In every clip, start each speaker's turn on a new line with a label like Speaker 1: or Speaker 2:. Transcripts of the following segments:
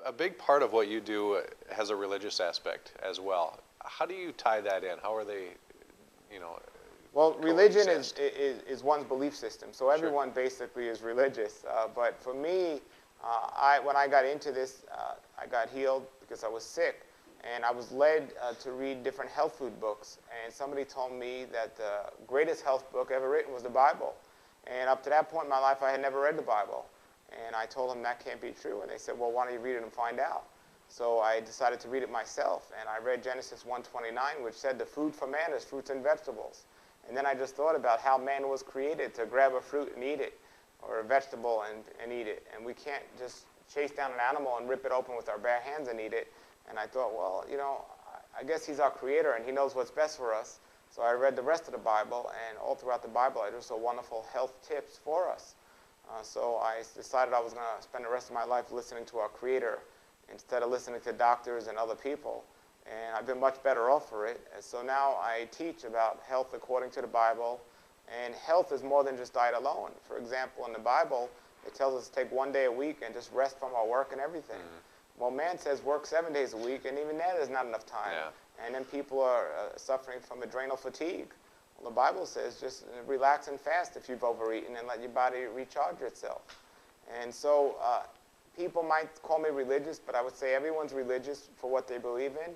Speaker 1: A big part of what you do has a religious aspect as well. How do you tie that in? How are they, you know,
Speaker 2: Well, religion
Speaker 1: coexist?
Speaker 2: is one's belief system, so everyone basically is religious. But for me, when I got into this, I got healed because I was sick, and I was led to read different health food books. And somebody told me that the greatest health book ever written was the Bible. And up to that point in my life, I had never read the Bible. And I told them that can't be true. And they said, well, why don't you read it and find out? So I decided to read it myself. And I read Genesis 1:29, which said the food for man is fruits and vegetables. And then I just thought about how man was created to grab a fruit and eat it, or a vegetable and eat it. And we can't just chase down an animal and rip it open with our bare hands and eat it. And I thought, well, you know, I guess he's our creator and he knows what's best for us. So I read the rest of the Bible, and all throughout the Bible, there's so wonderful health tips for us. So I decided I was going to spend the rest of my life listening to our creator instead of listening to doctors and other people. And I've been much better off for it. And so now I teach about health according to the Bible. And health is more than just diet alone. For example, in the Bible, it tells us to take 1 day a week and just rest from our work and everything. Well, man says work 7 days a week, and even then there's not enough time.
Speaker 1: Yeah.
Speaker 2: And then people are suffering from adrenal fatigue. Well, the Bible says just relax and fast if you've overeaten and let your body recharge itself. And so people might call me religious, but I would say everyone's religious for what they believe in.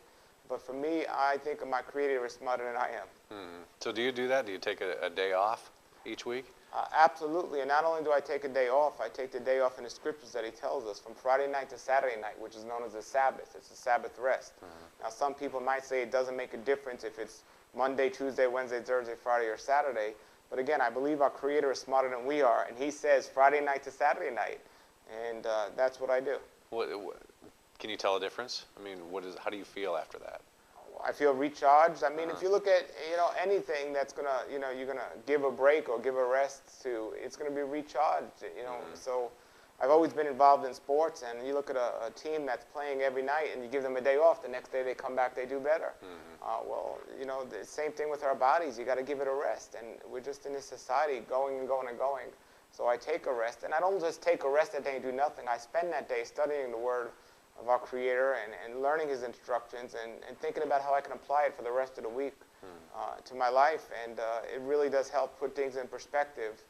Speaker 2: But for me, I think my creator is smarter than I am.
Speaker 1: So do you do that? Do you take a day off each week?
Speaker 2: Absolutely. And not only do I take a day off, I take the day off in the scriptures that he tells us, from Friday night to Saturday night, which is known as the Sabbath. It's a Sabbath rest. Now, some people might say it doesn't make a difference if it's Monday, Tuesday, Wednesday, Thursday, Friday, or Saturday. But again, I believe our creator is smarter than we are, and he says Friday night to Saturday night. And that's what I do.
Speaker 1: Can you tell a difference? I mean, how do you feel after that?
Speaker 2: I feel recharged. I mean, if you look at, anything that's going to, you're going to give a break or give a rest to, it's going to be recharged, So I've always been involved in sports, and you look at a team that's playing every night and you give them a day off, the next day they come back, they do better. Well, the same thing with our bodies. You got to give it a rest, and we're just in this society going and going and going. So I take a rest, and I don't just take a rest that day and do nothing. I spend that day studying the Word of our Creator and learning His instructions and thinking about how I can apply it for the rest of the week to my life. And it really does help put things in perspective.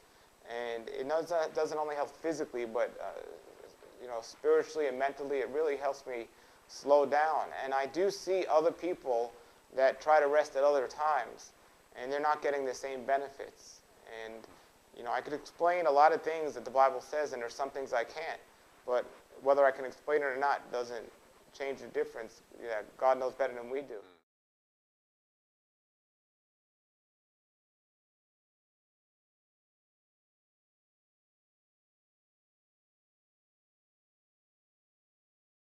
Speaker 2: And it doesn't only help physically, but spiritually and mentally, it really helps me slow down. And I do see other people that try to rest at other times, and they're not getting the same benefits. And I could explain a lot of things that the Bible says, and there's some things I can't. But whether I can explain it or not doesn't change the difference. God knows better than we do.